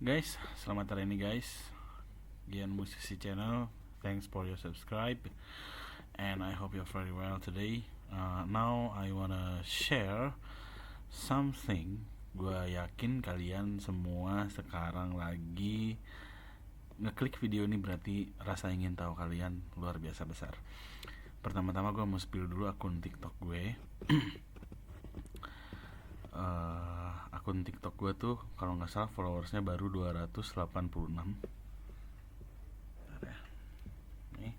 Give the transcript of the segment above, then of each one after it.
Guys, selamat hari ini guys. Gian Musisi Channel. Thanks for your subscribe, and I hope you're very well today. Now I wanna share something. Gua yakin kalian semua sekarang lagi ngeklik video ini, berarti rasa ingin tahu kalian luar biasa besar. Pertama-tama gue mau spill dulu akun TikTok gue. Akun TikTok gue tuh kalau nggak salah followersnya baru 286. Nih.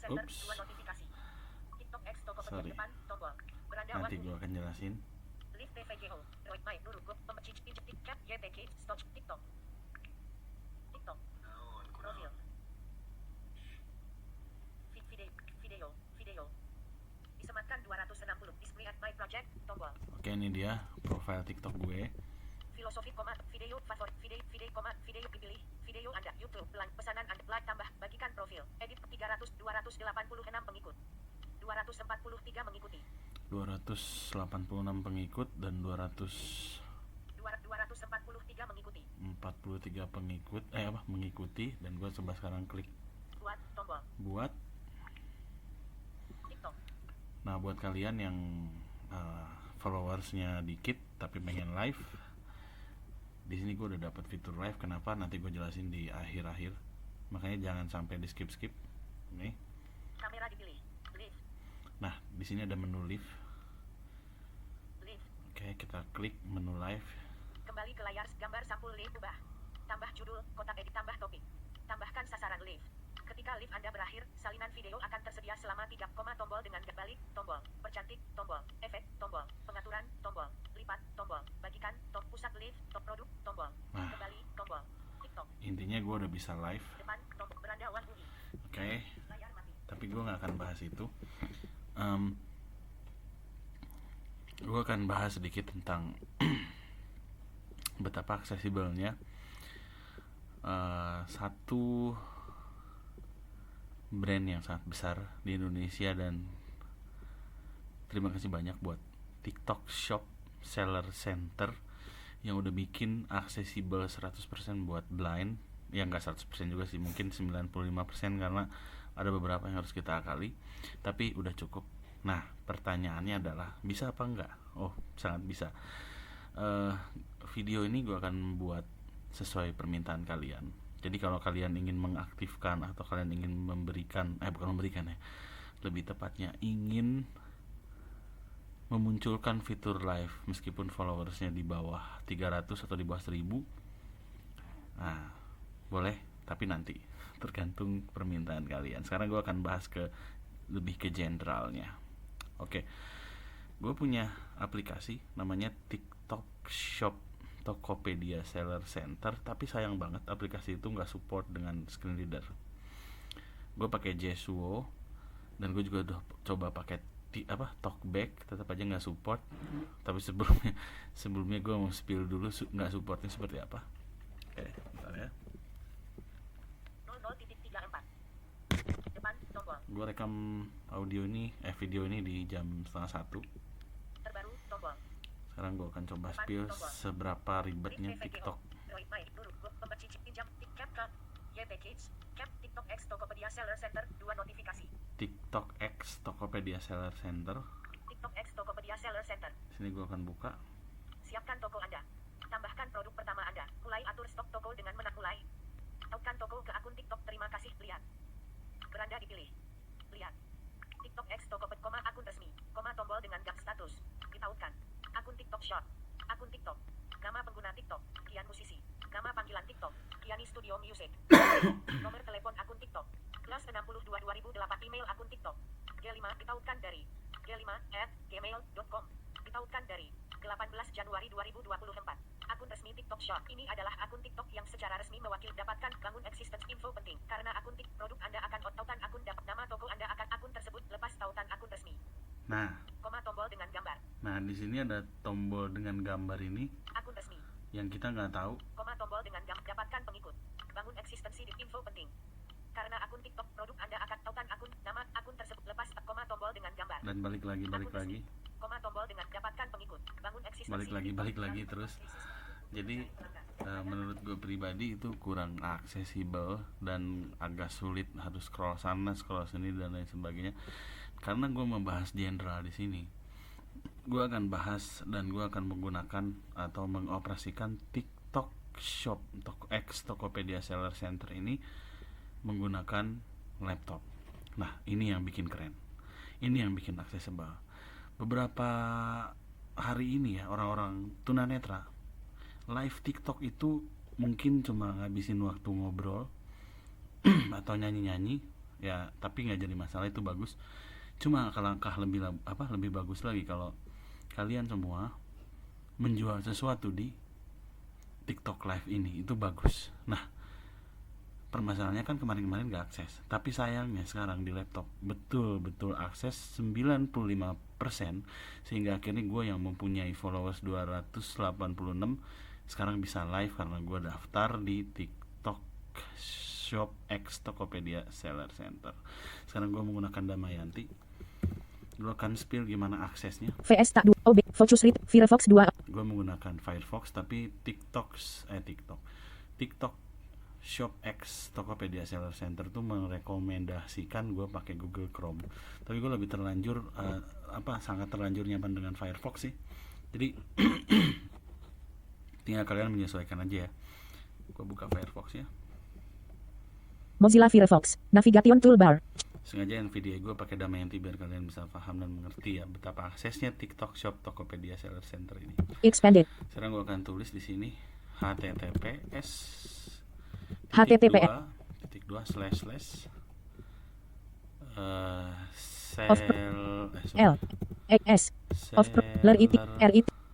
Oops. Sorry. Nanti gue akan jelasin. Disematkan 260 display at my project tombol. Oke, ini dia profile TikTok gue. Filosofi video favorit video pilih video Anda YouTube pesanan Anda like tambah bagikan profil edit 286 pengikut 243 mengikuti 286 pengikut dan 243 mengikuti 43 pengikut mengikuti, dan gue coba sekarang klik buat tombol buat. TikTok. Nah, buat kalian yang followersnya dikit tapi pengen live, di sini gue udah dapat fitur live. Kenapa? Nanti gue jelasin di akhir-akhir. Makanya jangan sampai di skip. Nih. Kamera dipilih. Live. Nah, di sini ada menu live. Live. Oke, kita klik menu live. Kembali ke layar gambar sampul live ubah. Tambah judul, kotak edit, tambah topik. Tambahkan sasaran live. Ketika live Anda berakhir, salinan video akan tersedia selama 3, tombol dengan balik, tombol, percantik, tombol, efek, tombol, pengaturan, tombol, lipat, tombol, bagikan, pusat live, produk, tombol, kembali, tombol, TikTok. Intinya gue udah bisa live. Depan, tombol, beranda wan bunyi. Oke. Layar mati. Tapi gue nggak akan bahas itu. Gue akan bahas sedikit tentang betapa aksesibelnya satu brand yang sangat besar di Indonesia, dan terima kasih banyak buat TikTok Shop Seller Center yang udah bikin aksesibel 100% buat blind. Ya nggak 100% juga sih, mungkin 95% karena ada beberapa yang harus kita akali, tapi udah cukup. Nah, pertanyaannya adalah bisa apa enggak? Oh, sangat bisa. Video ini gue akan buat sesuai permintaan kalian. Jadi kalau kalian ingin mengaktifkan atau kalian ingin lebih tepatnya ingin memunculkan fitur live meskipun followersnya di bawah 300 atau di bawah 1000, nah boleh, tapi nanti tergantung permintaan kalian. Sekarang gue akan bahas lebih ke generalnya. Oke, gue punya aplikasi namanya TikTok Shop Tokopedia Seller Center, tapi sayang banget aplikasi itu nggak support dengan screen reader. Gue pakai Jesuo, dan gue juga udah coba pakai Talkback, tetap aja nggak support. Tapi sebelumnya gue mau spill dulu nggak supportnya seperti apa. Oke, bentar ya. 00.34 depan tombol. Gue rekam video ini di jam 12:30. Terbaru tombol. Sekarang gue akan coba spill seberapa ribetnya TikTok. TikTok X Tokopedia Seller Center 2 notifikasi. TikTok X Tokopedia Seller Center. TikTok X Tokopedia Seller Center. Sini gue akan buka. Siapkan toko Anda. Tambahkan produk pertama Anda. Mulai atur stok toko dengan mulai. Tautkan toko ke akun TikTok. Terima kasih. Lihat. Beranda dipilih. Lihat. TikTok X Tokopedia, akun resmi, tombol dengan gam status. Ditautkan. Akun TikTok Shop. Akun TikTok. Nama pengguna TikTok. Gian Musisi. Nama panggilan TikTok. Giani Studio Music. Nomor telepon akun TikTok. Plus 62 2008. Email akun TikTok. G5 ditautkan dari g5@gmail.com. Ditautkan dari 18 Januari 2024. Akun resmi TikTok Shop. Ini adalah akun TikTok yang secara resmi mewakili dapatkan bangun existence info penting. Karena akun TikTok produk Anda akan tautan akun dapat nama toko Anda akan akun tersebut lepas tautan akun resmi. Nah, tombol dengan gambar. Nah, di sini ada tombol dengan gambar ini. Akun resmi. yang kita nggak tahu. Tombol dengan dapatkan pengikut. Bangun eksistensi di info penting. Karena akun TikTok produk Anda akan tautan akun nama akun tersebut lepas tombol dengan gambar. Dan balik lagi. Tombol dengan dapatkan pengikut. Bangun eksistensi. Balik lagi terus. Jadi menurut gue pribadi itu kurang aksesibel dan agak sulit, harus scroll sana scroll sini dan lain sebagainya. Karena gue membahas general di sini, gue akan bahas dan gue akan menggunakan atau mengoperasikan TikTok Shop Tokopedia Seller Center ini menggunakan laptop. Nah, ini yang bikin keren, ini yang bikin aksesibel. Beberapa hari ini ya, orang-orang tunanetra live TikTok itu mungkin cuma ngabisin waktu ngobrol atau nyanyi-nyanyi ya, tapi nggak jadi masalah, itu bagus. Cuma langkah lebih bagus lagi kalau kalian semua menjual sesuatu di TikTok live ini, itu bagus. Nah, permasalahannya kan kemarin-kemarin gak akses, tapi sayangnya sekarang di laptop betul-betul akses 95%, sehingga akhirnya gue yang mempunyai followers 286 sekarang bisa live karena gue daftar di TikTok Shop X Tokopedia Seller Center. Sekarang gue menggunakan Damayanti. Gue akan spill gimana aksesnya. VS tak 2 OB Focus Read Firefox 2. Gue menggunakan Firefox, tapi TikTok Shop X Tokopedia Seller Center tuh merekomendasikan gue pakai Google Chrome. Tapi gue lebih terlanjur sangat terlanjur nyaman dengan Firefox sih. Jadi tinggal kalian menyesuaikan aja ya. Gue buka Firefox ya. Mozilla Firefox Navigation Toolbar. Sengaja video gue pakai Damayanti biar kalian bisa paham dan mengerti ya betapa aksesnya TikTok Shop Tokopedia Seller Center ini. Expanded. Sekarang gue akan tulis di sini https https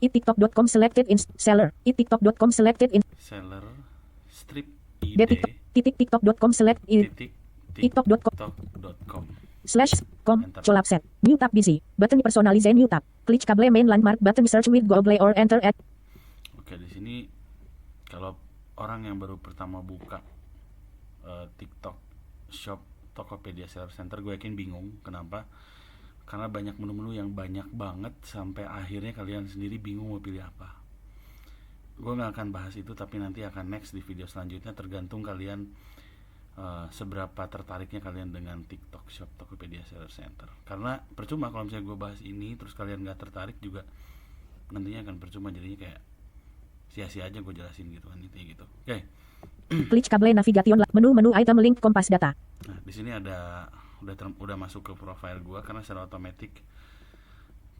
tiktok.com selected in seller tiktok.com selected in seller strip tiktok.com select in tiktok.com /com new tab busy button personalize new tab klik kabel main landmark button search with Google or enter at. Oke, di sini kalau orang yang baru pertama buka TikTok Shop Tokopedia Seller Center, gue yakin bingung. Kenapa? Karena banyak menu-menu yang banyak banget sampai akhirnya kalian sendiri bingung mau pilih apa. Gue gak akan bahas itu, tapi nanti akan next di video selanjutnya, tergantung kalian seberapa tertariknya kalian dengan TikTok Shop Tokopedia Seller Center. Karena percuma kalau misalnya gue bahas ini terus kalian gak tertarik juga, nantinya akan percuma, jadinya kayak sia-sia aja gue jelasin gitu kan, intinya gitu. Oke. Klik kabel navigation menu item link kompas data. Nah, di sini udah masuk ke profile gue, karena secara otomatis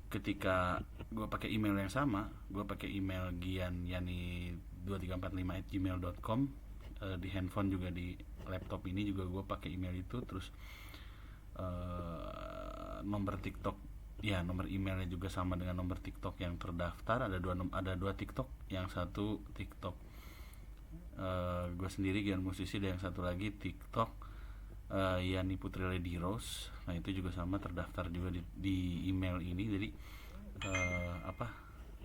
ketika gue pakai email yang sama, gue pakai email gianyani2345@gmail.com, di handphone juga di laptop ini juga gue pakai email itu, terus nomor TikTok ya, nomor emailnya juga sama dengan nomor TikTok yang terdaftar. Ada dua TikTok, yang satu TikTok gue sendiri Gian Musisi, dan yang satu lagi TikTok Yani Putri Lady Rose. Nah, itu juga sama terdaftar juga di email ini. Jadi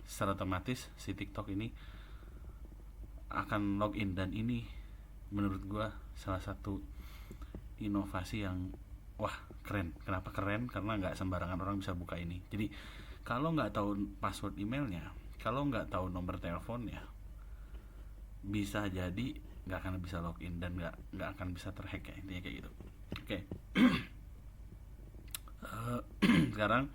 secara otomatis si TikTok ini akan login, dan ini menurut gue salah satu inovasi yang wah keren. Kenapa keren? Karena nggak sembarangan orang bisa buka ini. Jadi kalau nggak tahu password emailnya, kalau nggak tahu nomor teleponnya, bisa jadi nggak akan bisa login dan nggak akan bisa terhack ya, intinya kayak gitu. Oke. Sekarang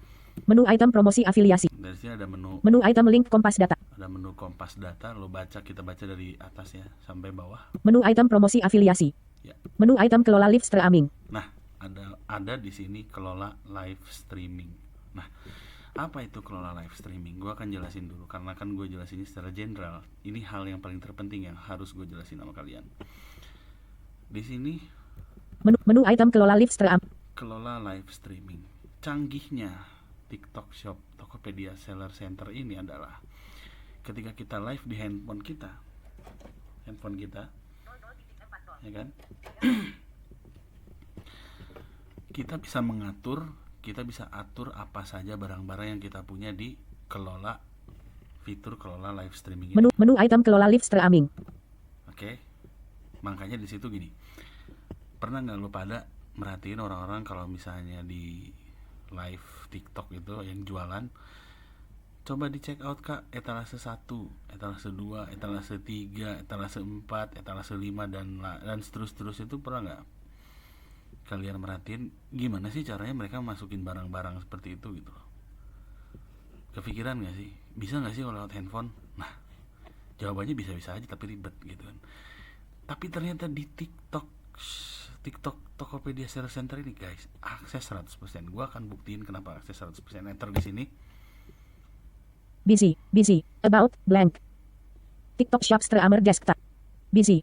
menu item promosi afiliasi. Dari sini ada menu item link kompas data. Ada menu kompas data. Kita baca dari atas ya sampai bawah. Menu item promosi afiliasi. Ya. Menu item kelola live streaming. Nah, ada di sini kelola live streaming. Nah, apa itu kelola live streaming? Gue akan jelasin dulu, karena kan gue jelasin ini secara general. Ini hal yang paling terpenting yang harus gue jelasin sama kalian. Di sini menu item kelola live streaming. Kelola live streaming. Canggihnya TikTok Shop Tokopedia Seller Center ini adalah ketika kita live di handphone kita, ya kan? Kita bisa atur apa saja barang-barang yang kita punya di kelola fitur kelola live streaming Menu ini. menu item kelola live streaming. Oke. Makanya di situ gini. Pernah nggak lu pada merhatiin orang-orang kalau misalnya di live TikTok itu yang jualan, coba di check out kak etalase 1, etalase 2, etalase 3, etalase 4, etalase 5 dan seterus itu pernah nggak kalian merhatiin gimana sih caranya mereka masukin barang-barang seperti itu gitu loh? Kepikiran nggak sih? Bisa nggak sih kalau lewat handphone? Nah, jawabannya bisa-bisa aja tapi ribet gitu kan. Tapi ternyata di TikTok Tokopedia Seller Center ini guys, akses 100%. Gua akan buktiin kenapa akses 100%. Enter di sini. Busy, about, blank. TikTok Shop Streamer Desktop. Busy.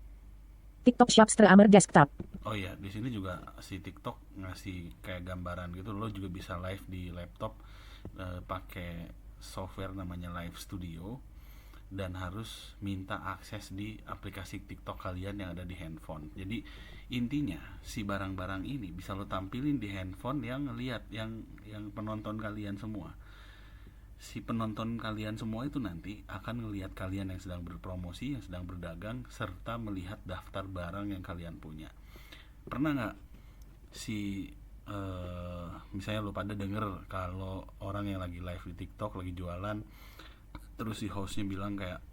TikTok Shop Streamer Desktop. Oh iya, di sini juga si TikTok ngasih kayak gambaran gitu. Lo juga bisa live di laptop pakai software namanya Live Studio dan harus minta akses di aplikasi TikTok kalian yang ada di handphone. Jadi intinya si barang-barang ini bisa lo tampilin di handphone yang lihat yang penonton kalian semua. Si penonton kalian semua itu nanti akan ngelihat kalian yang sedang berpromosi, yang sedang berdagang, serta melihat daftar barang yang kalian punya. Pernah nggak si misalnya lo pada denger kalau orang yang lagi live di TikTok lagi jualan, terus si hostnya bilang kayak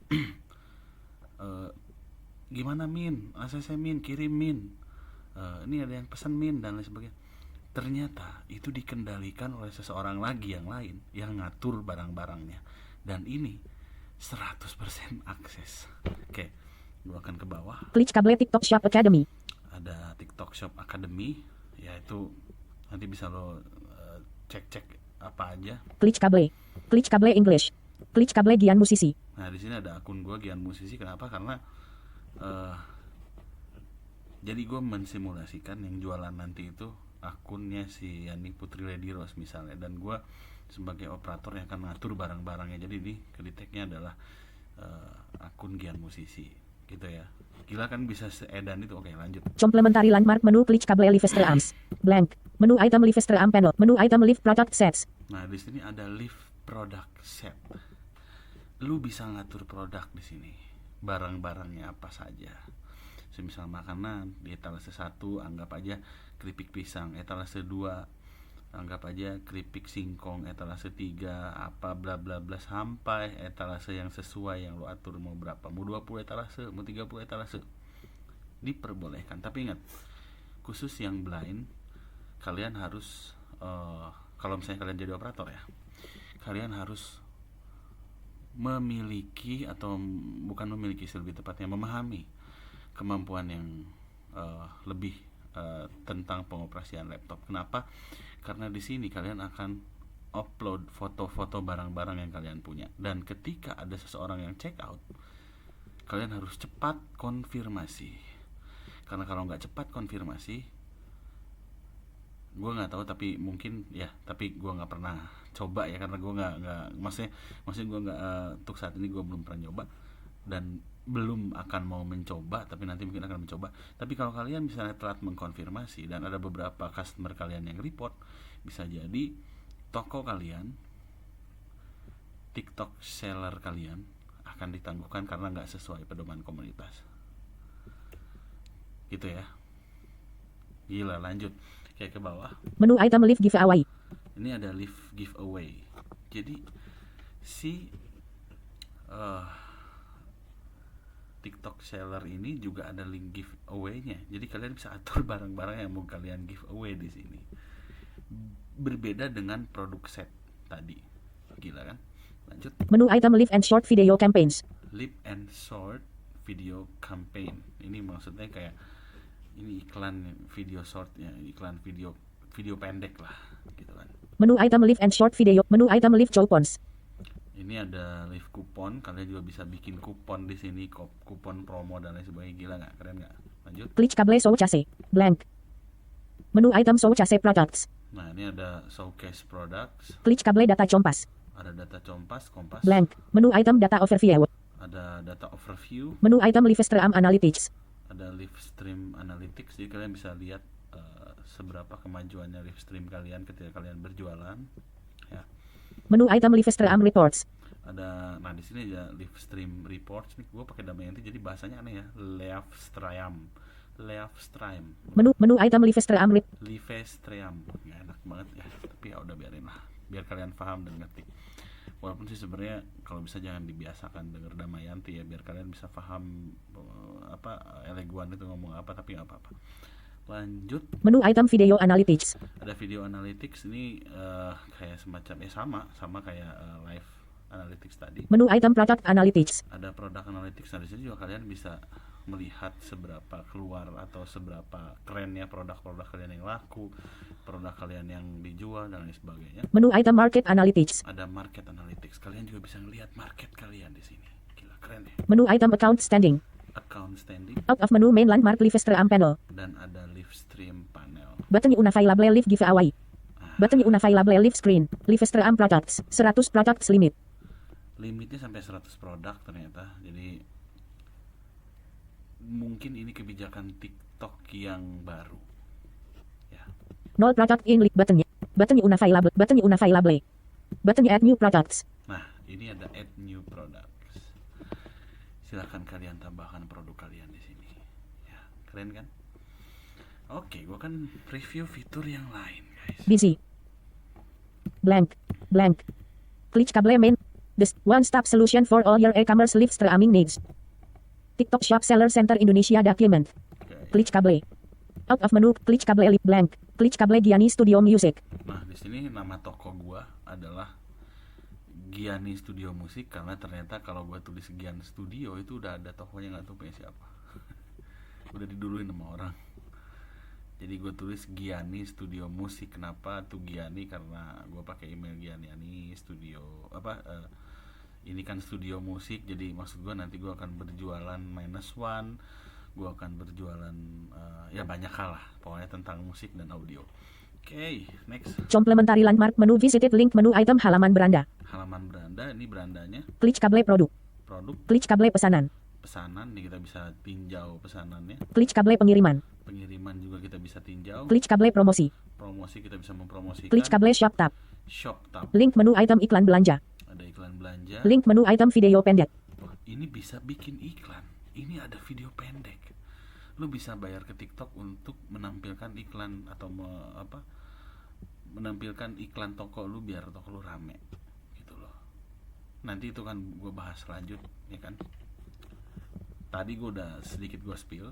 gimana min, ACC min, kirim min, ini ada yang pesan min dan lain sebagainya. Ternyata itu dikendalikan oleh seseorang lagi yang lain yang ngatur barang-barangnya, dan ini 100% akses. Oke, gua akan ke bawah. Klik kabel TikTok Shop Academy. Ada TikTok Shop Academy, yaitu nanti bisa lo cek-cek apa aja. Klik kabel English. Klik kabel Gian Musisi. Nah di sini ada akun gue Gian Musisi. Kenapa? Karena jadi gue mensimulasikan yang jualan nanti itu akunnya si Yani Putri Lady Rose misalnya, dan gue sebagai operator yang akan ngatur barang-barangnya. Jadi di tag-nya adalah akun Gian Musisi gitu ya. Gila kan bisa seedan itu. Oke, lanjut. Complementary landmark menu klik kabel live streams. Blank. Menu item live stream panel. Menu item live product sets. Nah di sini ada live product set. Lu bisa ngatur produk di sini. Barang-barangnya apa saja. Semisal makanan di etalase 1 anggap aja keripik pisang, etalase 2 anggap aja keripik singkong, etalase 3 apa bla bla bla sampai etalase yang sesuai yang lo atur mau berapa, mau 20 etalase, mau 30 etalase. Diperbolehkan, tapi ingat khusus yang blind kalian harus kalau misalnya kalian jadi operator ya, kalian harus memiliki atau bukan memiliki, lebih tepatnya memahami kemampuan yang lebih tentang pengoperasian laptop. Kenapa? Karena di sini kalian akan upload foto-foto barang-barang yang kalian punya, dan ketika ada seseorang yang check out, kalian harus cepat konfirmasi. Karena kalau nggak cepat konfirmasi, gue nggak tahu, tapi mungkin ya, tapi gue nggak pernah coba ya, karena gue nggak maksudnya gue nggak untuk saat ini gue belum pernah nyoba dan belum akan mau mencoba, tapi nanti mungkin akan mencoba. Tapi kalau kalian misalnya telat mengkonfirmasi dan ada beberapa customer kalian yang report, bisa jadi toko kalian, TikTok seller kalian akan ditangguhkan karena nggak sesuai pedoman komunitas. Gitu ya. Gila, lanjut kayak ke bawah. Menu item live giveaway. Ini ada live giveaway. Jadi si TikTok seller ini juga ada link giveaway-nya. Jadi kalian bisa atur barang-barang yang mau kalian giveaway di sini. Berbeda dengan produk set tadi. Gila kan? Lanjut. Menu item live and short video campaigns. Live and short video campaign. Ini maksudnya kayak ini iklan video short ya, iklan video pendek lah gitu kan. Menu item live and short video. Menu item live coupons. Ini ada live kupon, kalian juga bisa bikin kupon di sini, kupon promo dan lain sebagainya. Gila nggak? Keren nggak? Lanjut. Klik kabel showcase. Blank. Menu item showcase products. Nah ini ada showcase products. Klik kabel data kompas. Ada data kompas. Blank. Menu item data overview. Ada data overview. Menu item live stream analytics. Ada live stream analytics. Jadi kalian bisa lihat seberapa kemajuannya live stream kalian ketika kalian berjualan. Ya. Menu item live stream reports. Ada, nah di sini ya live stream reports nih, gue pakai Damayanti jadi bahasanya aneh ya, live stream, Menu item live stream lip. live stream, nggak enak banget ya, tapi ya udah biarin lah, biar kalian paham dan ngerti. Walaupun sih sebenarnya kalau bisa jangan dibiasakan denger Damayanti ya, biar kalian bisa paham Eleguan itu ngomong apa, tapi nggak apa-apa. Lanjut, Menu item video analytics. ada video analytics ini kayak semacam sama kayak live analytics tadi. Menu item product analytics. Ada product analytics, nah di sini juga kalian bisa melihat seberapa keluar atau seberapa kerennya produk-produk kalian yang laku, produk kalian yang dijual dan lain sebagainya. Menu item market analytics. Ada market analytics, kalian juga bisa ngelihat market kalian di sini. Gila, keren ya. Menu item account standing. Account standing Out of menu main landmark live stream panel. dan ada live stream panel. Button unavailable live giveaway. Nah, Button unavailable live screen. Live stream products. 100 products limit. limitnya sampai 100 produk ternyata. Jadi mungkin ini kebijakan TikTok yang baru. Ya. 0 product in list buttonnya. Button unavailable. Button unavailable. Button add new products. Nah, ini ada add new products. Silahkan kalian tambahkan produk kalian di sini. Ya, keren kan? Oke, gua kan review fitur yang lain, guys. Busy. Blank. Blank. Klik kabel main. The one-stop solution for all your e-commerce live streaming needs. TikTok Shop Seller Center Indonesia document. Oke. Klik kabel. Out of menu. Klik kabel lip blank. Klik kabel Gianni Studio Music. Nah, di sini nama toko gua adalah Gianni Studio Musik, karena ternyata kalau gua tulis Gian Studio itu udah ada tokonya, nggak tahu punya siapa. Udah diduluin sama orang. Jadi gue tulis Gianni Studio Musik. Kenapa tuh Gianni? Karena gue pakai email Gianni Studio ini kan studio musik. Jadi maksud gue nanti gue akan berjualan -1, gue akan berjualan ya banyak hal lah pokoknya tentang musik dan audio. Oke, next. Complementary landmark menu visited link menu item halaman beranda. Halaman beranda, ini berandanya. Klik kabel produk. Klik kabel pesanan. Pesanan nih, kita bisa tinjau pesanannya. Klik kabel pengiriman. Pengiriman juga kita bisa tinjau. Klik kabel promosi. Promosi kita bisa mempromosikan. Klik kabel shop tab. Shop tab. Link menu item iklan belanja. Ada iklan belanja. Link menu item video pendek. Wah, ini bisa bikin iklan. Ini ada video pendek. Lu bisa bayar ke TikTok untuk menampilkan iklan atau menampilkan iklan toko lu biar toko lu rame gitu loh. Nanti itu kan gue bahas lanjut ya kan. Tadi gue udah sedikit gue spill.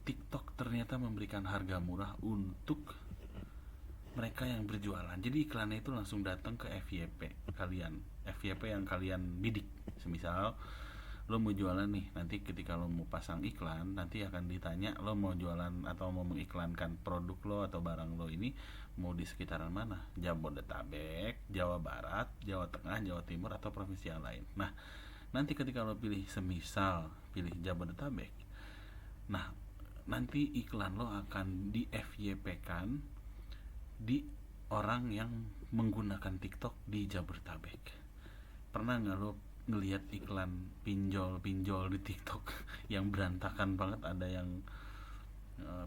TikTok ternyata memberikan harga murah untuk mereka yang berjualan. Jadi iklannya itu langsung datang ke FYP kalian, FYP yang kalian bidik. Semisal lo mau jualan nih, nanti ketika lo mau pasang iklan, nanti akan ditanya lo mau jualan atau mau mengiklankan produk lo atau barang lo ini mau di sekitaran mana, Jabodetabek, Jawa Barat, Jawa Tengah, Jawa Timur, atau provinsi yang lain. Nah, nanti ketika lo pilih, semisal pilih Jabodetabek, nah nanti iklan lo akan di FYP-kan di orang yang menggunakan TikTok di Jabodetabek. Pernah nggak lo ngelihat iklan pinjol di TikTok yang berantakan banget? Ada yang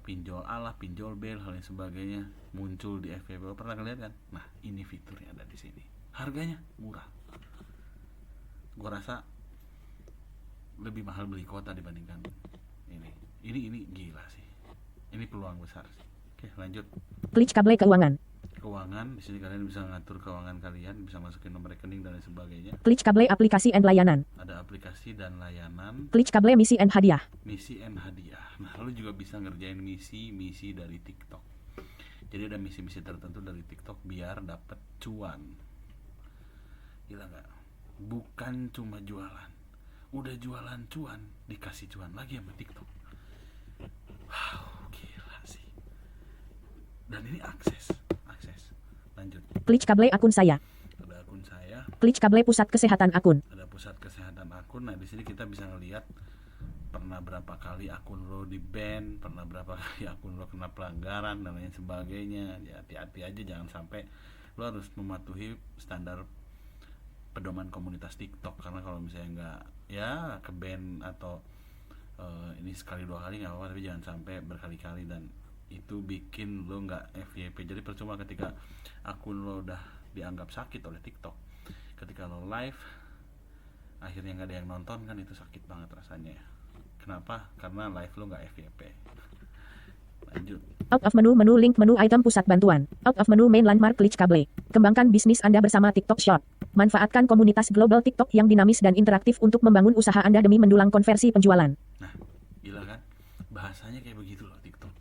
pinjol A lah, pinjol B, hal yang sebagainya muncul di FYP. Pernah ngeliat kan? Nah, ini fiturnya ada di sini. Harganya murah. Gue rasa lebih mahal beli kuota dibandingkan ini. Ini gila sih. Ini peluang besar sih. Oke, lanjut. Klik kabel keuangan. Keuangan, di sini kalian bisa ngatur keuangan kalian, bisa masukin nomor rekening dan lain sebagainya. Klik kabel aplikasi and layanan. Ada aplikasi dan layanan, Klik kabel misi and hadiah. misi and hadiah. Nah, lu juga bisa ngerjain misi dari TikTok. Jadi ada misi-misi tertentu dari TikTok biar dapet cuan. Gila nggak? Bukan cuma jualan, udah jualan cuan, dikasih cuan lagi sama TikTok. Wow, gila sih. Dan ini akses. Lanjut. Klik kabel akun saya. Ada akun saya, Klik kabel pusat kesehatan akun. ada pusat kesehatan akun. Nah, di sini kita bisa ngelihat pernah berapa kali akun lo di ban, pernah berapa kali akun lo kena pelanggaran dan lain sebagainya. Ya, hati-hati aja, jangan sampai lo harus mematuhi standar pedoman komunitas TikTok, karena kalau misalnya nggak ya ke ban atau ini sekali dua kali nggak apa-apa, tapi jangan sampai berkali-kali dan itu bikin lo nggak FYP. Jadi percuma ketika akun lo udah dianggap sakit oleh TikTok, ketika lo live akhirnya nggak ada yang nonton kan, itu sakit banget rasanya ya. Kenapa? Karena live lo nggak FYP. Lanjut. Out of menu, menu link, menu item pusat bantuan. Out of menu main landmark Glitch Kable. Kembangkan bisnis Anda bersama TikTok Shop. Manfaatkan komunitas global TikTok yang dinamis dan interaktif untuk membangun usaha Anda demi mendulang konversi penjualan. Nah, gila kan? Bahasanya kayak begitu loh TikTok.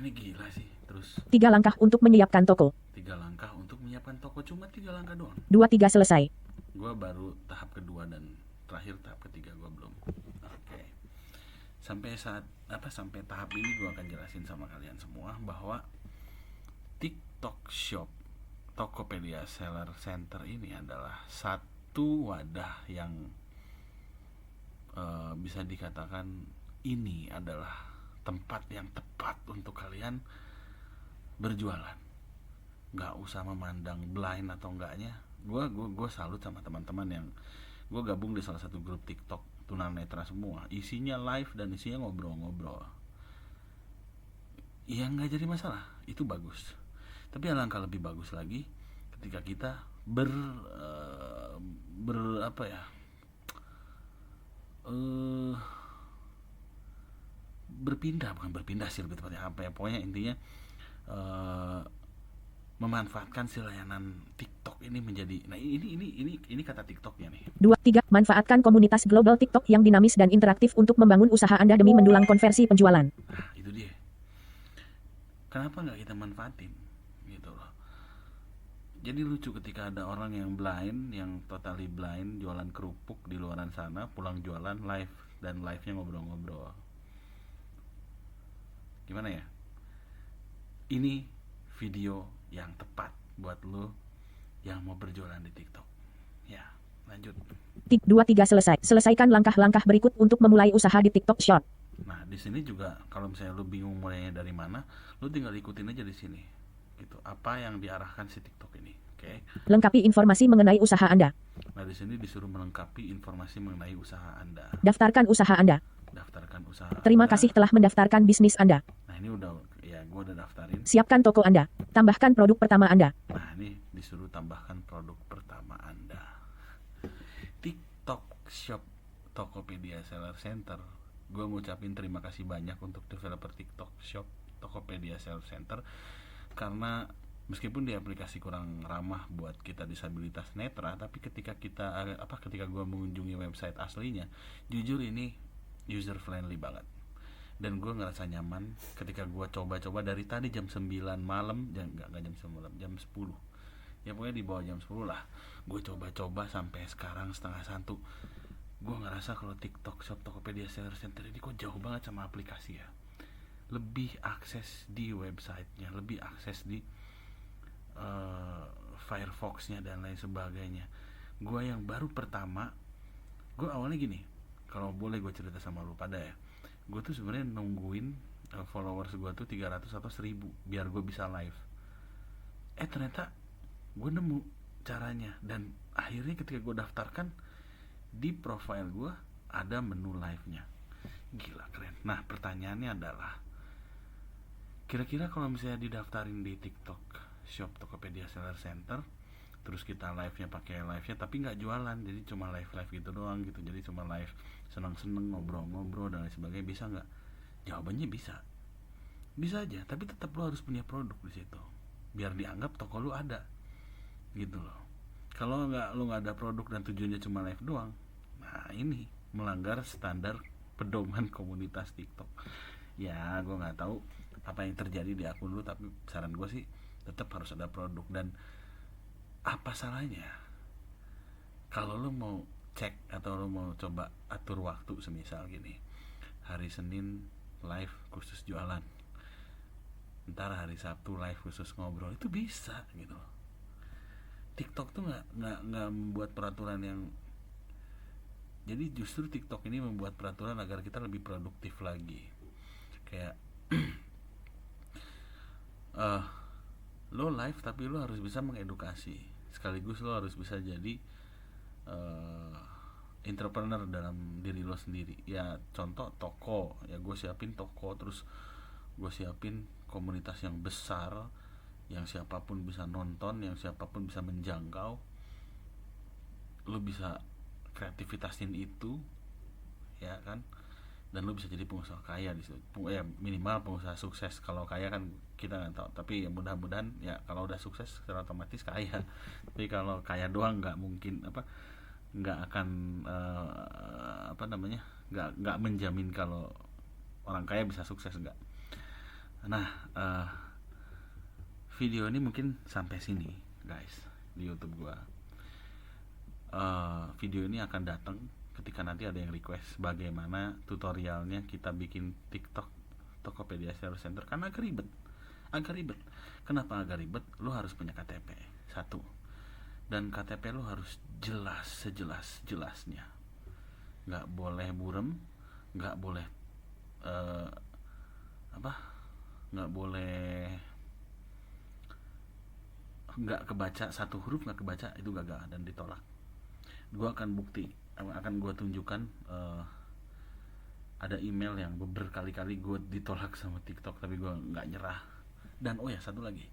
Ini gila sih. Terus 3 langkah untuk menyiapkan toko. 3 langkah untuk menyiapkan toko, cuma 3 langkah doang. 2-3 selesai. Gue baru tahap kedua dan terakhir tahap ketiga gue belum. Oke. Sampai tahap ini gue akan jelasin sama kalian semua bahwa TikTok Shop Tokopedia Seller Center ini adalah satu wadah yang bisa dikatakan ini adalah tempat yang tepat untuk kalian berjualan. Gak usah memandang blind atau enggaknya. Gue salut sama teman-teman yang gue gabung di salah satu grup TikTok tunanetra semua. Isinya live dan isinya ngobrol-ngobrol. Ya nggak jadi masalah, itu bagus. Tapi alangkah lebih bagus lagi ketika kita berpindah sih lebih tepatnya, pokoknya intinya memanfaatkan si layanan TikTok ini menjadi, nah ini kata TikToknya nih. 2-3 manfaatkan komunitas global TikTok yang dinamis dan interaktif untuk membangun usaha Anda demi mendulang konversi penjualan. Nah, itu dia. Kenapa nggak kita manfaatin gitu loh. Jadi lucu ketika ada orang yang blind, yang totally blind, jualan kerupuk di luaran sana, pulang jualan live, dan live-nya ngobrol-ngobrol. Gimana ya? Ini video yang tepat buat lo yang mau berjualan di TikTok. Ya, lanjut. 2-3 selesai. Selesaikan langkah-langkah berikut untuk memulai usaha di TikTok Shop. Nah, di sini juga kalau misalnya lo bingung mulainya dari mana, lo tinggal ikutin aja di sini. Gitu. Apa yang diarahkan si TikTok ini, oke? Lengkapi informasi mengenai usaha Anda. Nah, di sini disuruh melengkapi informasi mengenai usaha Anda. Daftarkan usaha Anda. Daftarkan usaha Terima Anda. kasih telah mendaftarkan bisnis Anda. Nah, ini gue udah daftarin. Siapkan toko Anda. Tambahkan produk pertama Anda. Nah, ini disuruh tambahkan produk pertama Anda. TikTok Shop Tokopedia Seller Center. Gue mau ucapin terima kasih banyak untuk developer TikTok Shop Tokopedia Seller Center, karena meskipun di aplikasi kurang ramah buat kita disabilitas netra, tapi ketika gue mengunjungi website aslinya, jujur ini user friendly banget. Dan gue ngerasa nyaman ketika gue coba-coba dari tadi jam 9 malam, jam 9 malam, jam 10. Ya pokoknya di bawah jam 10 lah. Gue coba-coba sampai sekarang 12:30. Gue ngerasa kalau TikTok Shop Tokopedia Seller Center ini kok jauh banget sama aplikasi ya. Lebih akses di websitenya, lebih akses di Firefox-nya dan lain sebagainya. Gue yang baru pertama, gue awalnya gini, kalau boleh gue cerita sama lu pada ya. Gue tuh sebenarnya nungguin followers gue tuh 300 atau 1000 biar gue bisa live. Ternyata gue nemu caranya, dan akhirnya ketika gue daftarkan, di profile gue ada menu live-nya. Gila, keren. Nah, pertanyaannya adalah, kira-kira kalau misalnya didaftarin di TikTok Shop Tokopedia Seller Center, terus kita live-nya pakai live-nya tapi nggak jualan, jadi cuma live gitu doang gitu, jadi cuma live seneng-seneng, ngobrol-ngobrol dan lain sebagainya, bisa nggak? Jawabannya bisa aja, tapi tetap lo harus punya produk di situ biar dianggap toko lo ada gitu loh. Kalau lo nggak ada produk dan tujuannya cuma live doang, nah ini melanggar standar pedoman komunitas TikTok. Ya, gue nggak tahu apa yang terjadi di akun lu, tapi saran gue sih tetap harus ada produk. Dan apa salahnya kalau lo mau cek atau lo mau coba atur waktu, semisal gini, hari Senin live khusus jualan, ntar hari Sabtu live khusus ngobrol, itu bisa gitu loh. TikTok tuh nggak membuat peraturan yang, jadi justru TikTok ini membuat peraturan agar kita lebih produktif lagi. Kayak lo live tapi lo harus bisa mengedukasi, sekaligus lo harus bisa jadi entrepreneur dalam diri lo sendiri. Ya contoh toko, ya gue siapin toko, terus gue siapin komunitas yang besar, yang siapapun bisa nonton, yang siapapun bisa menjangkau. Lo bisa kreativitasin itu, ya kan, dan lu bisa jadi pengusaha kaya di situ. Ya minimal pengusaha sukses. Kalau kaya kan kita nggak tahu, tapi ya mudah-mudahan ya kalau udah sukses secara otomatis kaya. Tapi kalau kaya doang nggak mungkin, nggak akan nggak menjamin kalau orang kaya bisa sukses, nggak. Nah, video ini mungkin sampai sini guys di YouTube gua. Video ini akan datang ketika nanti ada yang request bagaimana tutorialnya kita bikin TikTok Tokopedia Seller Center, karena agak ribet. Kenapa agak ribet? Lu harus punya KTP satu, dan KTP lu harus jelas sejelas-jelasnya, nggak boleh burem, nggak boleh nggak kebaca satu huruf, nggak kebaca, itu gagal dan ditolak. Gua akan gue tunjukkan ada email yang berkali-kali gue ditolak sama TikTok, tapi gue nggak nyerah. Dan oh ya, satu lagi,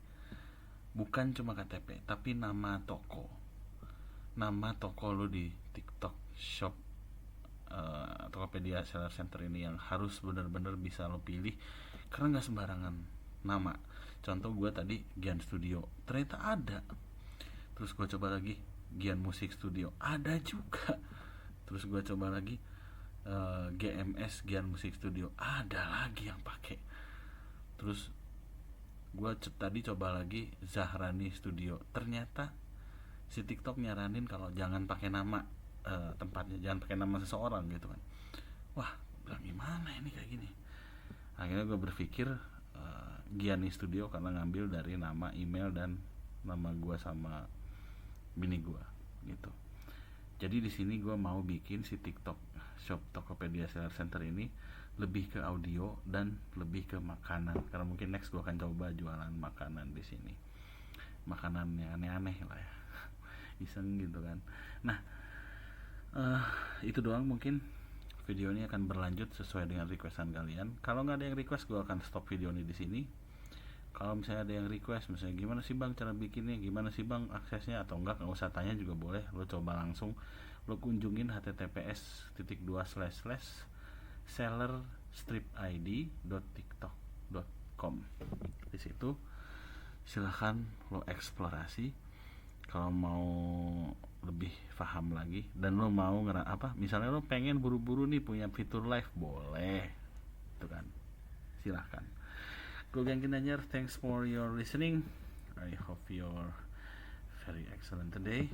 bukan cuma KTP tapi nama toko lo di TikTok Shop Tokopedia Seller Center ini yang harus benar-benar bisa lo pilih, karena nggak sembarangan nama. Contoh gue tadi Gian Studio, ternyata ada. Terus gue coba lagi Gian Musik Studio, ada juga. Terus gue coba lagi GMS Gian Musik Studio, ada lagi yang pakai. Terus gue tadi coba lagi Zahrani Studio, ternyata si TikTok nyaranin kalau jangan pakai nama tempatnya, jangan pakai nama seseorang gitu kan. Wah, bilang gimana ini kayak gini. Akhirnya gue berpikir Giani Studio karena ngambil dari nama, email, dan nama gue sama bini gue gitu. Jadi di sini gue mau bikin si TikTok Shop Tokopedia Seller Center ini lebih ke audio dan lebih ke makanan, karena mungkin next gue akan coba jualan makanan di sini, makanan yang aneh-aneh lah ya, iseng gitu kan. Nah, itu doang. Mungkin video ini akan berlanjut sesuai dengan requestan kalian. Kalau nggak ada yang request, gue akan stop video ini di sini. Kalau misalnya ada yang request, misalnya gimana sih bang cara bikinnya, gimana sih bang aksesnya, atau enggak usah tanya juga boleh, lo coba langsung lo kunjungin https://sellerstripid.tiktok.com. Di situ silahkan lo eksplorasi. Kalau mau lebih paham lagi dan lo mau misalnya lo pengen buru-buru nih punya fitur live, boleh itu kan, silahkan. Gue Gang Ginanjar, thanks for your listening. I hope you're very excellent today.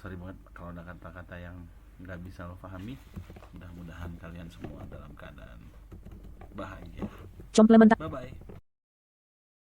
Sorry banget kalau ada kata-kata yang nggak bisa lo pahami. Mudah-mudahan kalian semua dalam keadaan bahagia. Complementar. Bye bye.